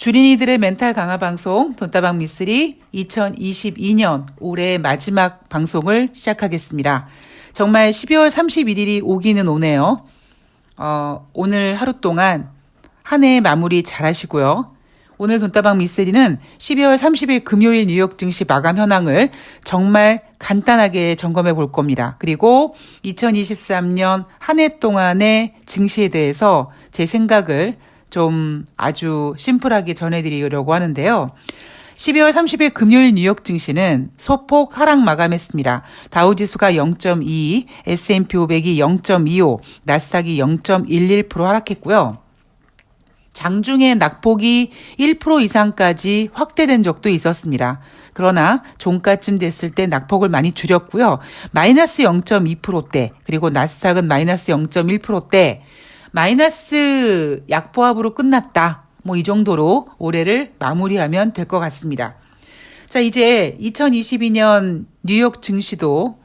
주린이들의 멘탈 강화 방송 돈다방 미쓰리 2022년 올해 마지막 방송을 시작하겠습니다. 정말 12월 31일이 오기는 오네요. 오늘 하루 동안 한 해 마무리 잘 하시고요. 오늘 돈다방 미쓰리는 12월 30일 금요일 뉴욕 증시 마감 현황을 정말 간단하게 점검해 볼 겁니다. 그리고 2023년 한 해 동안의 증시에 대해서 제 생각을 좀 아주 심플하게 전해드리려고 하는데요. 12월 30일 금요일 뉴욕 증시는 소폭 하락 마감했습니다. 다우지수가 0.22, S&P 500이 0.25, 나스닥이 0.11% 하락했고요. 장중에 낙폭이 1% 이상까지 확대된 적도 있었습니다. 그러나 종가쯤 됐을 때 낙폭을 많이 줄였고요. 마이너스 0.2%대, 그리고 나스닥은 마이너스 0.1%대, 마이너스 약보합으로 끝났다. 이 정도로 올해를 마무리하면 될 것 같습니다. 자, 이제 2022년 뉴욕 증시도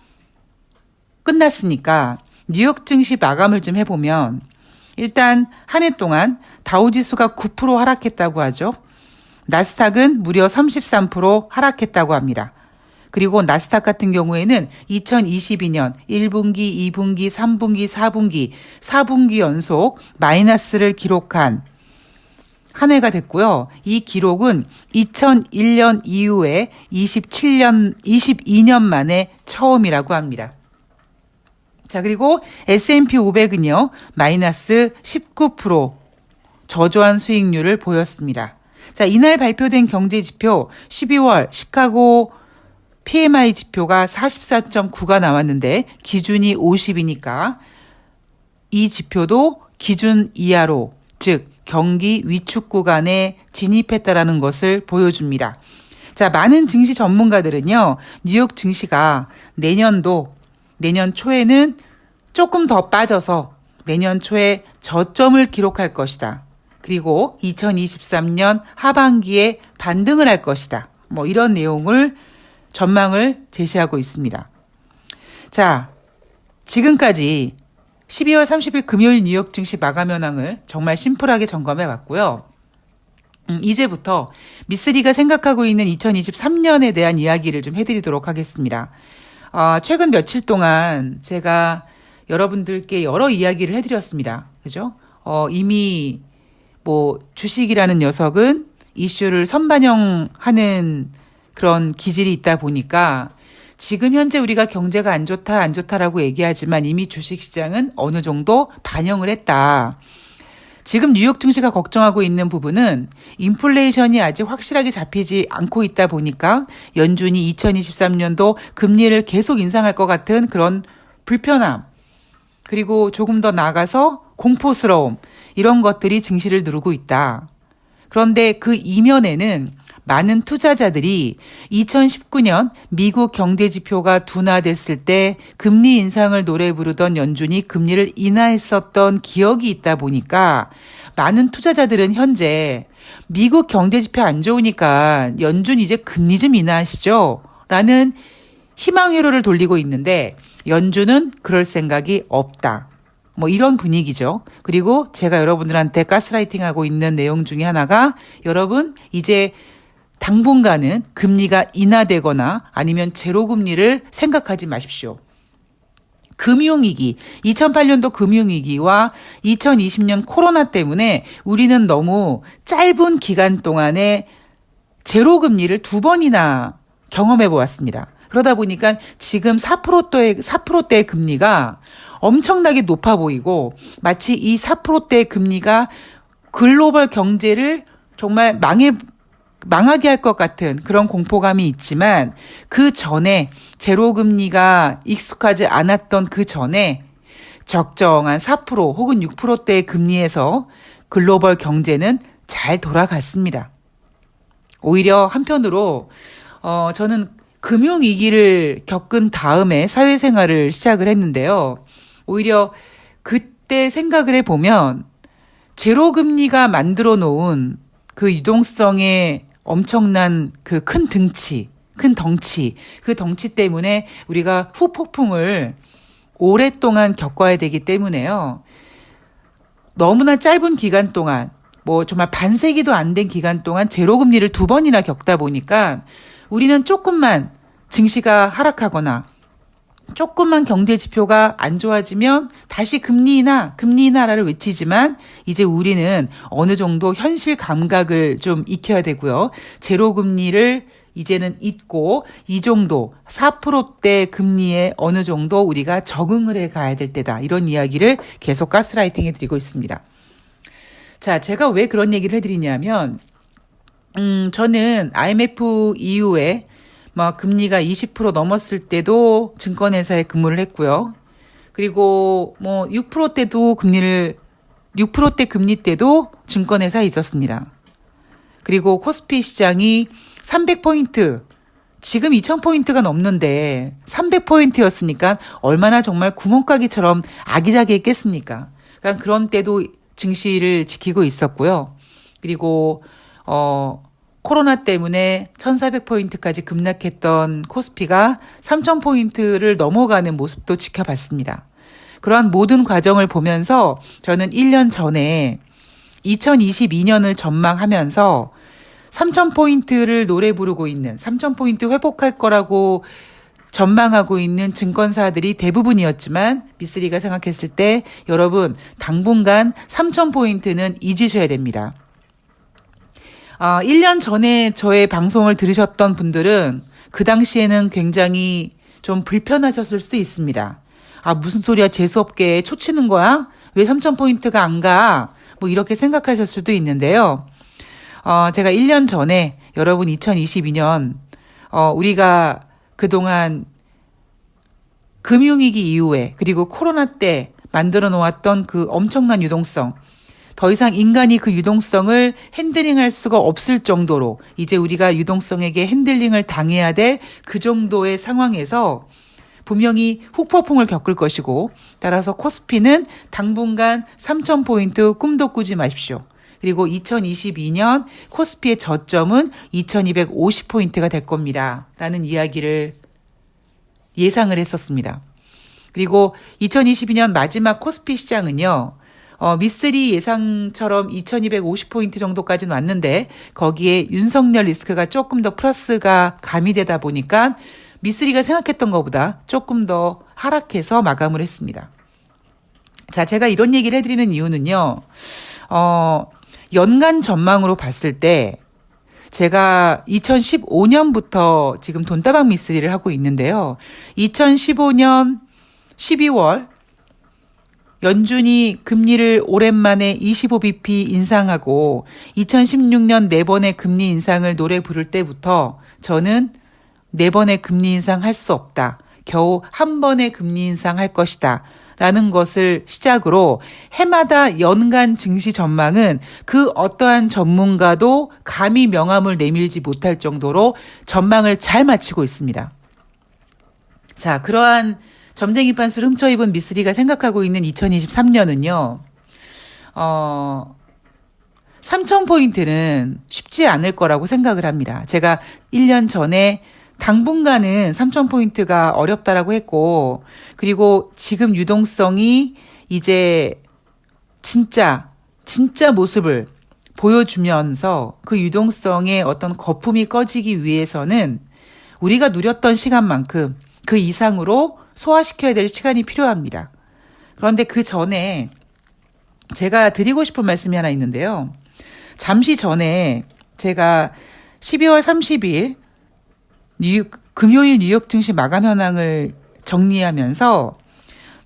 끝났으니까 뉴욕 증시 마감을 좀 해보면 일단 한 해 동안 다우지수가 9% 하락했다고 하죠. 나스닥은 무려 33% 하락했다고 합니다. 그리고 나스닥 같은 경우에는 2022년 1분기, 2분기, 3분기, 4분기 연속 마이너스를 기록한 한 해가 됐고요. 이 기록은 2001년 이후에 22년 만에 처음이라고 합니다. 자, 그리고 S&P 500은요, 마이너스 19% 저조한 수익률을 보였습니다. 자, 이날 발표된 경제지표 12월 시카고 PMI 지표가 44.9가 나왔는데 기준이 50이니까 이 지표도 기준 이하로, 즉 경기 위축 구간에 진입했다라는 것을 보여줍니다. 자, 많은 증시 전문가들은요, 뉴욕 증시가 내년 초에는 조금 더 빠져서 내년 초에 저점을 기록할 것이다. 그리고 2023년 하반기에 반등을 할 것이다. 이런 내용을 전망을 제시하고 있습니다. 자, 지금까지 12월 30일 금요일 뉴욕 증시 마감 현황을 정말 심플하게 점검해 봤고요. 이제부터 미쓰리가 생각하고 있는 2023년에 대한 이야기를 좀 해드리도록 하겠습니다. 최근 며칠 동안 제가 여러분들께 여러 이야기를 해드렸습니다. 그죠? 이미 주식이라는 녀석은 이슈를 선반영하는 그런 기질이 있다 보니까 지금 현재 우리가 경제가 안 좋다라고 얘기하지만 이미 주식시장은 어느 정도 반영을 했다. 지금 뉴욕 증시가 걱정하고 있는 부분은 인플레이션이 아직 확실하게 잡히지 않고 있다 보니까 연준이 2023년도 금리를 계속 인상할 것 같은 그런 불편함, 그리고 조금 더 나아가서 공포스러움, 이런 것들이 증시를 누르고 있다. 그런데 그 이면에는 많은 투자자들이 2019년 미국 경제지표가 둔화됐을 때 금리 인상을 노래 부르던 연준이 금리를 인하했었던 기억이 있다 보니까 많은 투자자들은 현재 미국 경제지표 안 좋으니까 연준 이제 금리 좀 인하하시죠? 라는 희망 회로를 돌리고 있는데 연준은 그럴 생각이 없다. 이런 분위기죠. 그리고 제가 여러분들한테 가스라이팅하고 있는 내용 중에 하나가 여러분 이제 당분간은 금리가 인하되거나 아니면 제로금리를 생각하지 마십시오. 금융위기, 2008년도 금융위기와 2020년 코로나 때문에 우리는 너무 짧은 기간 동안에 제로금리를 2번이나 경험해 보았습니다. 그러다 보니까 지금 4%대의 금리가 엄청나게 높아 보이고 마치 이 4%대의 금리가 글로벌 경제를 정말 망하게 할 것 같은 그런 공포감이 있지만 그 전에 제로금리가 익숙하지 않았던 그 전에 적정한 4% 혹은 6%대의 금리에서 글로벌 경제는 잘 돌아갔습니다. 오히려 한편으로 저는 금융위기를 겪은 다음에 사회생활을 시작을 했는데요. 오히려 그때 생각을 해보면 제로금리가 만들어 놓은 그 유동성의 엄청난 그 큰 덩치, 그 덩치 때문에 우리가 후폭풍을 오랫동안 겪어야 되기 때문에요. 너무나 짧은 기간 동안 뭐 정말 반세기도 안 된 기간 동안 제로금리를 2번이나 겪다 보니까 우리는 조금만 증시가 하락하거나 조금만 경제 지표가 안 좋아지면 다시 금리 인하라를 외치지만 이제 우리는 어느 정도 현실 감각을 좀 익혀야 되고요. 제로금리를 이제는 잊고 이 정도 4%대 금리에 어느 정도 우리가 적응을 해 가야 될 때다. 이런 이야기를 계속 가스라이팅 해드리고 있습니다. 자, 제가 왜 그런 얘기를 해드리냐면 저는 IMF 이후에 뭐 금리가 20% 넘었을 때도 증권회사에 근무를 했고요. 그리고 뭐 6%대 금리 때도 증권회사에 있었습니다. 그리고 코스피 시장이 300포인트, 지금 2000포인트가 넘는데 300포인트였으니까 얼마나 정말 구멍가게처럼 아기자기했겠습니까? 그러니까 그런 때도 증시를 지키고 있었고요. 그리고 코로나 때문에 1400포인트까지 급락했던 코스피가 3000포인트를 넘어가는 모습도 지켜봤습니다. 그러한 모든 과정을 보면서 저는 1년 전에 2022년을 전망하면서 3000포인트를 노래 부르고 있는 3000포인트 회복할 거라고 전망하고 있는 증권사들이 대부분이었지만 미쓰리가 생각했을 때 여러분 당분간 3000포인트는 잊으셔야 됩니다. 1년 전에 저의 방송을 들으셨던 분들은 그 당시에는 굉장히 좀 불편하셨을 수도 있습니다. 무슨 소리야, 재수없게 초치는 거야? 왜 3000포인트가 안 가? 뭐 이렇게 생각하실 수도 있는데요. 제가 1년 전에 여러분 2022년 우리가 그동안 금융위기 이후에 그리고 코로나 때 만들어 놓았던 그 엄청난 유동성, 더 이상 인간이 그 유동성을 핸들링할 수가 없을 정도로 이제 우리가 유동성에게 핸들링을 당해야 될 그 정도의 상황에서 분명히 후폭풍을 겪을 것이고, 따라서 코스피는 당분간 3000포인트 꿈도 꾸지 마십시오. 그리고 2022년 코스피의 저점은 2250포인트가 될 겁니다. 라는 이야기를 예상을 했었습니다. 그리고 2022년 마지막 코스피 시장은요, 미쓰리 예상처럼 2250포인트 정도까지는 왔는데 거기에 윤석열 리스크가 조금 더 플러스가 가미되다 보니까 미쓰리가 생각했던 것보다 조금 더 하락해서 마감을 했습니다. 자, 제가 이런 얘기를 해드리는 이유는요, 연간 전망으로 봤을 때 제가 2015년부터 지금 돈다방 미쓰리를 하고 있는데요. 2015년 12월 연준이 금리를 오랜만에 25bp 인상하고 2016년 4번의 금리 인상을 노래 부를 때부터 저는 4번의 금리 인상 할 수 없다. 겨우 한 번의 금리 인상 할 것이다. 라는 것을 시작으로 해마다 연간 증시 전망은 그 어떠한 전문가도 감히 명함을 내밀지 못할 정도로 전망을 잘 마치고 있습니다. 자, 그러한 점쟁이 빤스를 훔쳐입은 미쓰리가 생각하고 있는 2023년은요, 3000포인트는 쉽지 않을 거라고 생각을 합니다. 제가 1년 전에 당분간은 3000포인트가 어렵다라고 했고, 그리고 지금 유동성이 이제 진짜 모습을 보여주면서 그 유동성의 어떤 거품이 꺼지기 위해서는 우리가 누렸던 시간만큼 그 이상으로 소화시켜야 될 시간이 필요합니다. 그런데 그 전에 제가 드리고 싶은 말씀이 하나 있는데요. 잠시 전에 제가 12월 30일 금요일 뉴욕 증시 마감 현황을 정리하면서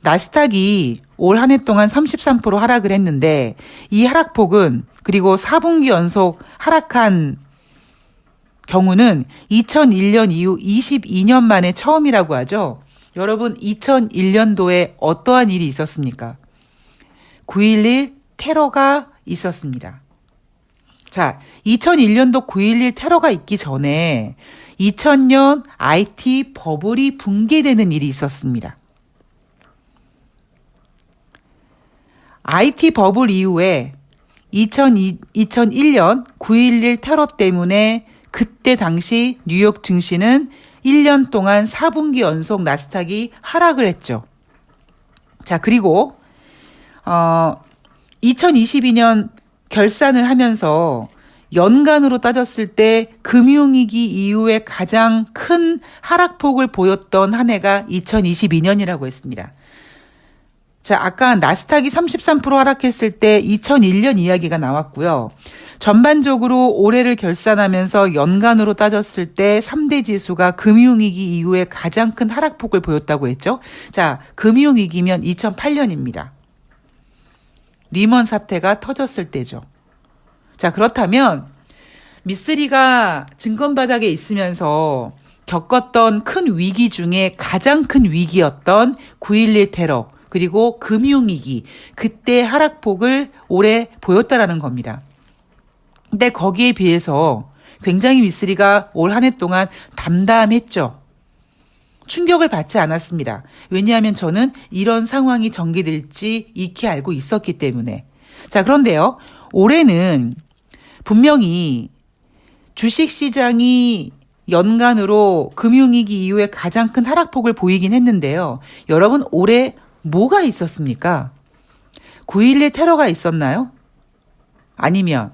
나스닥이 올 한 해 동안 33% 하락을 했는데 이 하락폭은, 그리고 4분기 연속 하락한 경우는 2001년 이후 22년 만에 처음이라고 하죠. 여러분, 2001년도에 어떠한 일이 있었습니까? 9.11 테러가 있었습니다. 자, 2001년도 9.11 테러가 있기 전에 2000년 IT 버블이 붕괴되는 일이 있었습니다. IT 버블 이후에 2001년 9.11 테러 때문에 그때 당시 뉴욕 증시는 1년 동안 4분기 연속 나스닥이 하락을 했죠. 자, 그리고 2022년 결산을 하면서 연간으로 따졌을 때 금융위기 이후에 가장 큰 하락폭을 보였던 한 해가 2022년이라고 했습니다. 자, 아까 나스닥이 33% 하락했을 때 2001년 이야기가 나왔고요. 전반적으로 올해를 결산하면서 연간으로 따졌을 때 3대 지수가 금융위기 이후에 가장 큰 하락폭을 보였다고 했죠. 자, 금융위기면 2008년입니다. 리먼 사태가 터졌을 때죠. 자, 그렇다면 미쓰리가 증권바닥에 있으면서 겪었던 큰 위기 중에 가장 큰 위기였던 9.11 테러 그리고 금융위기, 그때 하락폭을 올해 보였다라는 겁니다. 근데 거기에 비해서 굉장히 미쓰리가 올 한 해 동안 담담했죠. 충격을 받지 않았습니다. 왜냐하면 저는 이런 상황이 전개될지 익히 알고 있었기 때문에. 자, 그런데요. 올해는 분명히 주식시장이 연간으로 금융위기 이후에 가장 큰 하락폭을 보이긴 했는데요. 여러분, 올해 뭐가 있었습니까? 9.11 테러가 있었나요? 아니면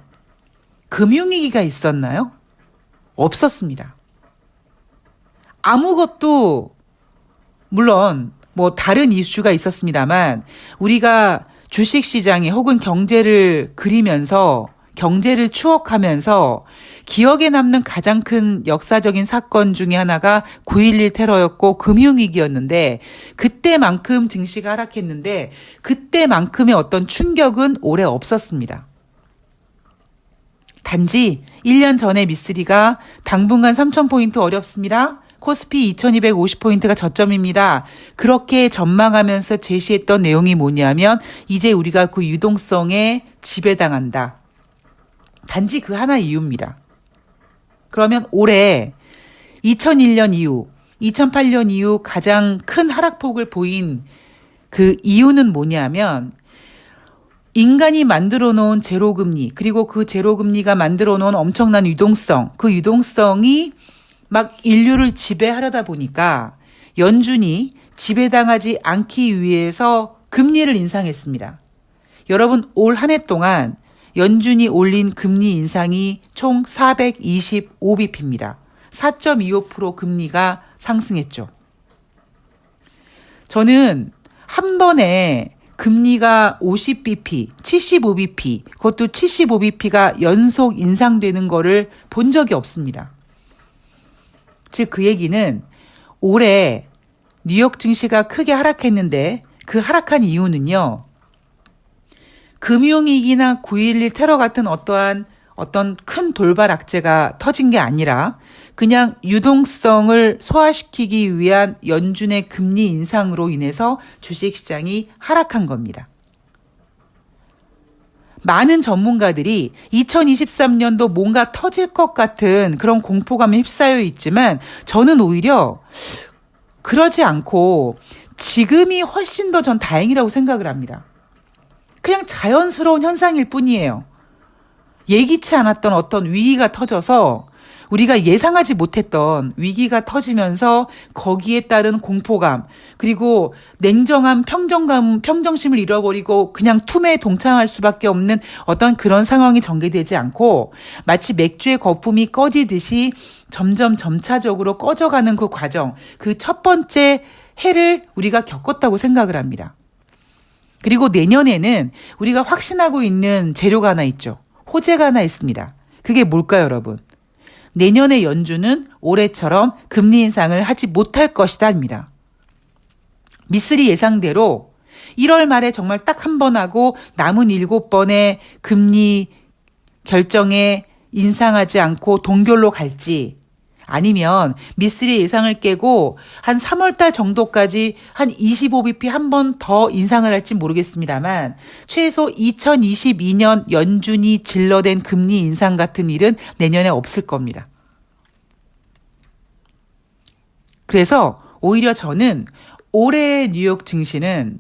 금융위기가 있었나요? 없었습니다. 아무것도, 물론 뭐 다른 이슈가 있었습니다만 우리가 주식시장에 혹은 경제를 그리면서 경제를 추억하면서 기억에 남는 가장 큰 역사적인 사건 중에 하나가 9.11 테러였고 금융위기였는데 그때만큼 증시가 하락했는데 그때만큼의 어떤 충격은 올해 없었습니다. 단지 1년 전에 미쓰리가 당분간 3,000포인트 어렵습니다. 코스피 2250포인트가 저점입니다. 그렇게 전망하면서 제시했던 내용이 뭐냐면 이제 우리가 그 유동성에 지배당한다. 단지 그 하나 이유입니다. 그러면 올해 2001년 이후, 2008년 이후 가장 큰 하락폭을 보인 그 이유는 뭐냐면 인간이 만들어 놓은 제로금리, 그리고 그 제로금리가 만들어 놓은 엄청난 유동성, 그 유동성이 막 인류를 지배하려다 보니까 연준이 지배당하지 않기 위해서 금리를 인상했습니다. 여러분, 올 한 해 동안 연준이 올린 금리 인상이 총 425bp입니다. 4.25% 금리가 상승했죠. 저는 한 번에 금리가 50bp, 75bp, 그것도 75bp가 연속 인상되는 거를 본 적이 없습니다. 즉 그 얘기는 올해 뉴욕 증시가 크게 하락했는데 그 하락한 이유는요. 금융위기나 9.11 테러 같은 어떤 큰 돌발 악재가 터진 게 아니라 그냥 유동성을 소화시키기 위한 연준의 금리 인상으로 인해서 주식시장이 하락한 겁니다. 많은 전문가들이 2023년도 뭔가 터질 것 같은 그런 공포감에 휩싸여 있지만 저는 오히려 그러지 않고 지금이 훨씬 더 전 다행이라고 생각을 합니다. 그냥 자연스러운 현상일 뿐이에요. 예기치 않았던 어떤 위기가 터져서 우리가 예상하지 못했던 위기가 터지면서 거기에 따른 공포감, 그리고 냉정한 평정심을 잃어버리고 그냥 투매에 동참할 수밖에 없는 어떤 그런 상황이 전개되지 않고 마치 맥주의 거품이 꺼지듯이 점점 점차적으로 꺼져가는 그 과정, 그 첫 번째 해를 우리가 겪었다고 생각을 합니다. 그리고 내년에는 우리가 확신하고 있는 재료가 하나 있죠. 호재가 하나 있습니다. 그게 뭘까요, 여러분? 내년에 연준은 올해처럼 금리 인상을 하지 못할 것이다입니다. 미쓰리 예상대로 1월 말에 정말 딱 한 번 하고 남은 7번의 금리 결정에 인상하지 않고 동결로 갈지, 아니면 미쓰리 예상을 깨고 한 3월달 정도까지 한 25bp 한 번 더 인상을 할지 모르겠습니다만 최소 2022년 연준이 질러댄 금리 인상 같은 일은 내년에 없을 겁니다. 그래서 오히려 저는 올해 뉴욕 증시는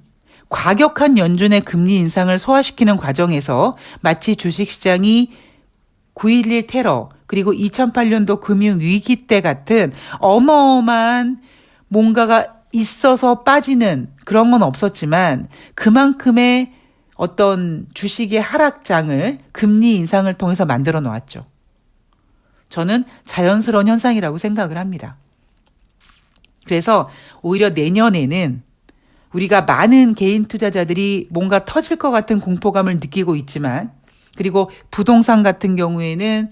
과격한 연준의 금리 인상을 소화시키는 과정에서 마치 주식시장이 9.11 테러 그리고 2008년도 금융위기 때 같은 어마어마한 뭔가가 있어서 빠지는 그런 건 없었지만 그만큼의 어떤 주식의 하락장을 금리 인상을 통해서 만들어 놓았죠. 저는 자연스러운 현상이라고 생각을 합니다. 그래서 오히려 내년에는 우리가 많은 개인 투자자들이 뭔가 터질 것 같은 공포감을 느끼고 있지만, 그리고 부동산 같은 경우에는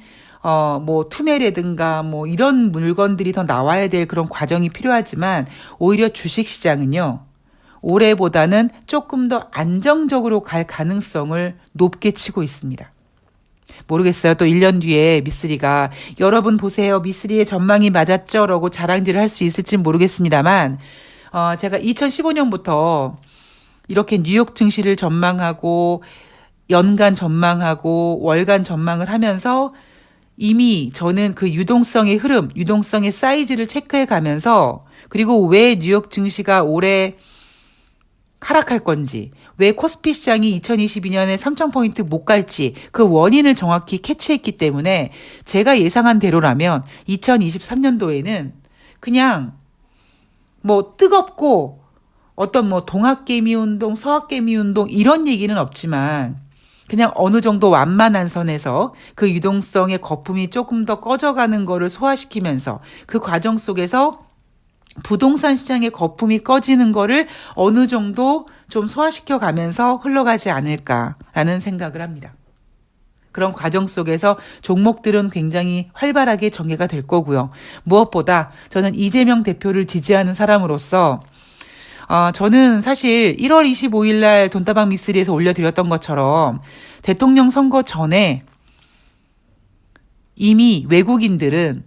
뭐 투매라든가 뭐 이런 물건들이 더 나와야 될 그런 과정이 필요하지만, 오히려 주식 시장은요, 올해보다는 조금 더 안정적으로 갈 가능성을 높게 치고 있습니다. 모르겠어요. 또 1년 뒤에 미쓰리가 여러분 보세요, 미쓰리의 전망이 맞았죠? 라고 자랑질을 할 수 있을지 모르겠습니다만, 제가 2015년부터 이렇게 뉴욕 증시를 전망하고 연간 전망하고 월간 전망을 하면서 이미 저는 그 유동성의 흐름, 유동성의 사이즈를 체크해 가면서, 그리고 왜 뉴욕 증시가 올해 하락할 건지, 왜 코스피 시장이 2022년에 3,000포인트 못 갈지 그 원인을 정확히 캐치했기 때문에 제가 예상한 대로라면 2023년도에는 그냥 뭐 뜨겁고 어떤 뭐 동학개미 운동, 서학개미 운동 이런 얘기는 없지만 그냥 어느 정도 완만한 선에서 그 유동성의 거품이 조금 더 꺼져가는 거를 소화시키면서 그 과정 속에서 부동산 시장의 거품이 꺼지는 거를 어느 정도 좀 소화시켜 가면서 흘러가지 않을까라는 생각을 합니다. 그런 과정 속에서 종목들은 굉장히 활발하게 전개가 될 거고요. 무엇보다 저는 이재명 대표를 지지하는 사람으로서 저는 사실 1월 25일 날 돈다방 미쓰리에서 올려드렸던 것처럼 대통령 선거 전에 이미 외국인들은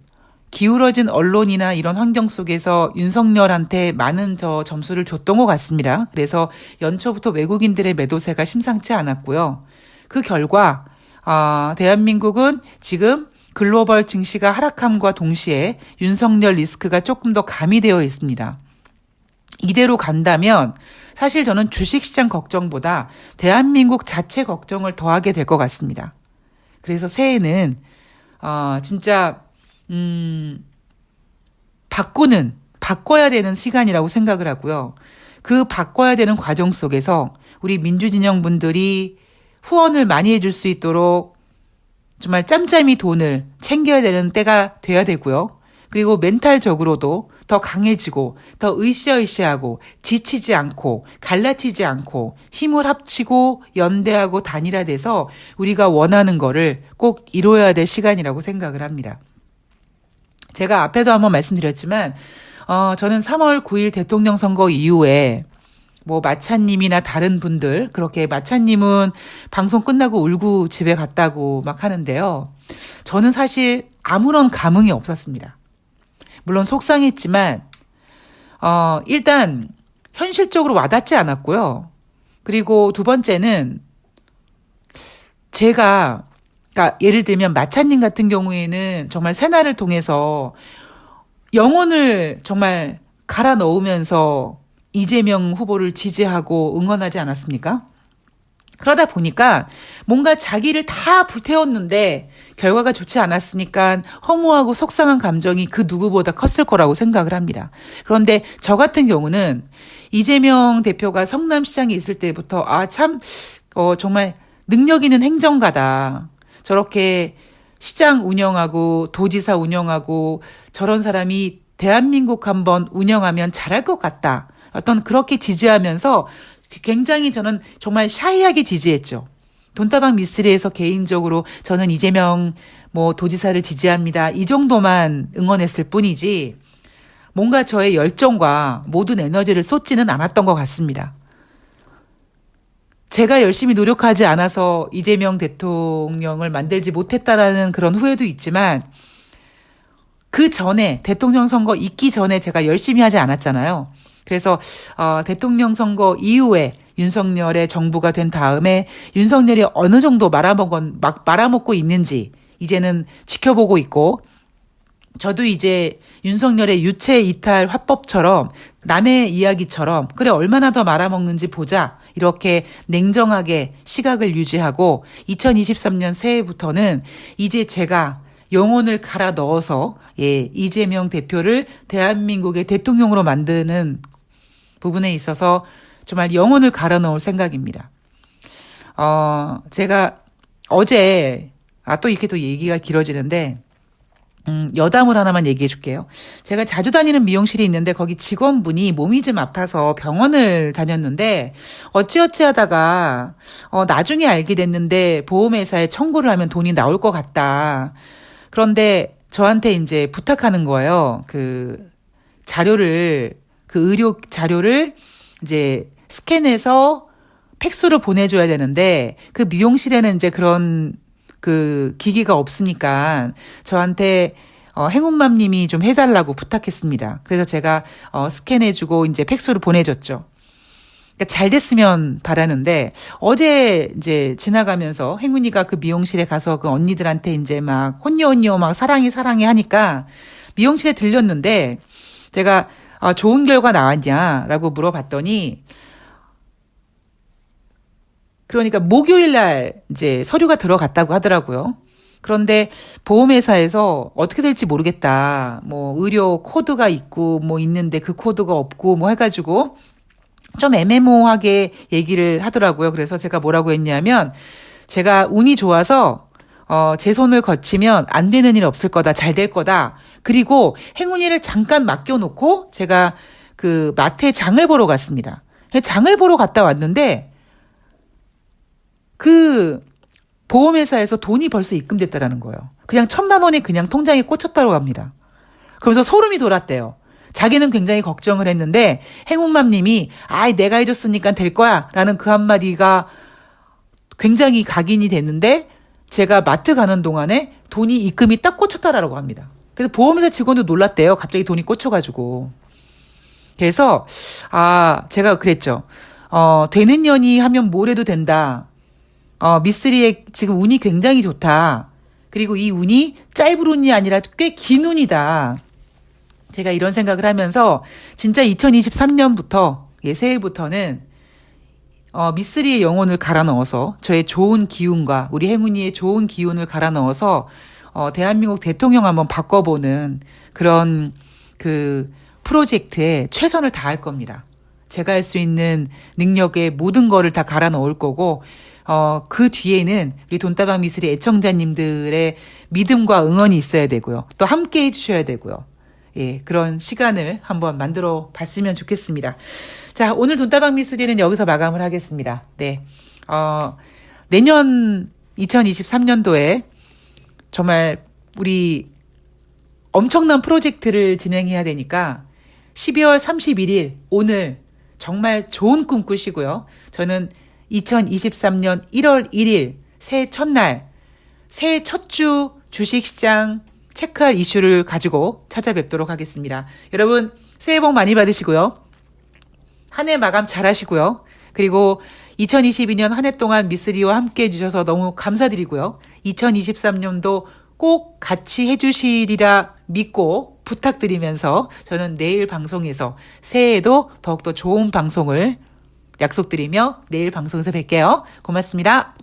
기울어진 언론이나 이런 환경 속에서 윤석열한테 많은 점수를 줬던 것 같습니다. 그래서 연초부터 외국인들의 매도세가 심상치 않았고요. 그 결과 대한민국은 지금 글로벌 증시가 하락함과 동시에 윤석열 리스크가 조금 더 가미되어 있습니다. 이대로 간다면 사실 저는 주식시장 걱정보다 대한민국 자체 걱정을 더하게 될 것 같습니다. 그래서 새해는 진짜 바꿔야 되는 시간이라고 생각을 하고요. 그 바꿔야 되는 과정 속에서 우리 민주진영 분들이 후원을 많이 해줄 수 있도록 정말 짬짬이 돈을 챙겨야 되는 때가 돼야 되고요. 그리고 멘탈적으로도 더 강해지고 더 으쌰으쌰하고 지치지 않고 갈라치지 않고 힘을 합치고 연대하고 단일화돼서 우리가 원하는 거를 꼭 이뤄야 될 시간이라고 생각을 합니다. 제가 앞에도 한번 말씀드렸지만 저는 3월 9일 대통령 선거 이후에 뭐 마차님이나 다른 분들, 그렇게 마차님은 방송 끝나고 울고 집에 갔다고 막 하는데요. 저는 사실 아무런 감흥이 없었습니다. 물론 속상했지만 일단 현실적으로 와닿지 않았고요. 그리고 두 번째는 그러니까 예를 들면 마차님 같은 경우에는 정말 새날을 통해서 영혼을 정말 갈아 넣으면서 이재명 후보를 지지하고 응원하지 않았습니까? 그러다 보니까 뭔가 자기를 다 불태웠는데 결과가 좋지 않았으니까 허무하고 속상한 감정이 그 누구보다 컸을 거라고 생각을 합니다. 그런데 저 같은 경우는 이재명 대표가 성남시장에 있을 때부터 정말 능력 있는 행정가다. 저렇게 시장 운영하고 도지사 운영하고 저런 사람이 대한민국 한번 운영하면 잘할 것 같다. 그렇게 지지하면서 굉장히 저는 정말 샤이하게 지지했죠. 돈다방 미쓰리에서 개인적으로 저는 이재명 도지사를 지지합니다. 이 정도만 응원했을 뿐이지 뭔가 저의 열정과 모든 에너지를 쏟지는 않았던 것 같습니다. 제가 열심히 노력하지 않아서 이재명 대통령을 만들지 못했다라는 그런 후회도 있지만 그 전에 대통령 선거 있기 전에 제가 열심히 하지 않았잖아요. 그래서 대통령 선거 이후에 윤석열의 정부가 된 다음에 윤석열이 어느 정도 말아먹고 있는지 이제는 지켜보고 있고 저도 이제 윤석열의 유체 이탈 화법처럼 남의 이야기처럼 그래 얼마나 더 말아먹는지 보자 이렇게 냉정하게 시각을 유지하고 2023년 새해부터는 이제 제가 영혼을 갈아 넣어서 이재명 대표를 대한민국의 대통령으로 만드는 부분에 있어서 정말 영혼을 갈아 넣을 생각입니다. 제가 어제, 또 이렇게 또 얘기가 길어지는데, 여담을 하나만 얘기해 줄게요. 제가 자주 다니는 미용실이 있는데 거기 직원분이 몸이 좀 아파서 병원을 다녔는데 어찌어찌 하다가 나중에 알게 됐는데 보험회사에 청구를 하면 돈이 나올 것 같다. 그런데 저한테 이제 부탁하는 거예요. 그 자료를 그 의료 자료를 이제 스캔해서 팩스로 보내줘야 되는데 그 미용실에는 이제 그런 그 기기가 없으니까 저한테 행운맘님이 좀 해달라고 부탁했습니다. 그래서 제가 스캔해주고 이제 팩스로 보내줬죠. 그러니까 잘 됐으면 바라는데 어제 이제 지나가면서 행운이가 그 미용실에 가서 그 언니들한테 이제 막 혼녀혼녀 막 사랑해 사랑해 하니까 미용실에 들렸는데 제가 좋은 결과 나왔냐라고 물어봤더니 그러니까 목요일 날 이제 서류가 들어갔다고 하더라고요. 그런데 보험회사에서 어떻게 될지 모르겠다. 뭐 의료 코드가 있고 뭐 있는데 그 코드가 없고 뭐 해가지고 좀 애매모호하게 얘기를 하더라고요. 그래서 제가 뭐라고 했냐면 제가 운이 좋아서 제 손을 거치면 안 되는 일 없을 거다. 잘 될 거다. 그리고 행운이를 잠깐 맡겨놓고 제가 그 마트에 장을 보러 갔습니다. 장을 보러 갔다 왔는데 그 보험회사에서 돈이 벌써 입금됐다라는 거예요. 그냥 1,000만 원이 그냥 통장에 꽂혔다고 합니다. 그러면서 소름이 돋았대요. 자기는 굉장히 걱정을 했는데 행운맘님이 내가 해줬으니까 될 거야 라는 그 한마디가 굉장히 각인이 됐는데 제가 마트 가는 동안에 돈이 입금이 딱 꽂혔다라고 합니다. 그래서 보험회사 직원도 놀랐대요. 갑자기 돈이 꽂혀가지고. 그래서 제가 그랬죠. 되는 년이 하면 뭘 해도 된다. 미쓰리의 지금 운이 굉장히 좋다. 그리고 이 운이 짧은 운이 아니라 꽤 긴 운이다. 제가 이런 생각을 하면서 진짜 2023년부터 새해부터는 미쓰리의 영혼을 갈아 넣어서 저의 좋은 기운과 우리 행운이의 좋은 기운을 갈아 넣어서 대한민국 대통령 한번 바꿔보는 그런 그 프로젝트에 최선을 다할 겁니다. 제가 할 수 있는 능력의 모든 거를 다 갈아 넣을 거고 그 뒤에는 우리 돈다방 미쓰리 애청자님들의 믿음과 응원이 있어야 되고요. 또 함께 해주셔야 되고요. 예, 그런 시간을 한번 만들어 봤으면 좋겠습니다. 자, 오늘 돈다방 미쓰리는 여기서 마감을 하겠습니다. 네. 내년 2023년도에 정말 우리 엄청난 프로젝트를 진행해야 되니까 12월 31일 오늘 정말 좋은 꿈 꾸시고요. 저는 2023년 1월 1일 새해 첫날, 새해 첫 주 주식시장 체크할 이슈를 가지고 찾아뵙도록 하겠습니다. 여러분 새해 복 많이 받으시고요. 한 해 마감 잘 하시고요. 그리고 2022년 한 해 동안 미쓰리와 함께 해주셔서 너무 감사드리고요. 2023년도 꼭 같이 해주시리라 믿고 부탁드리면서 저는 내일 방송에서 새해에도 더욱더 좋은 방송을 약속드리며 내일 방송에서 뵐게요. 고맙습니다.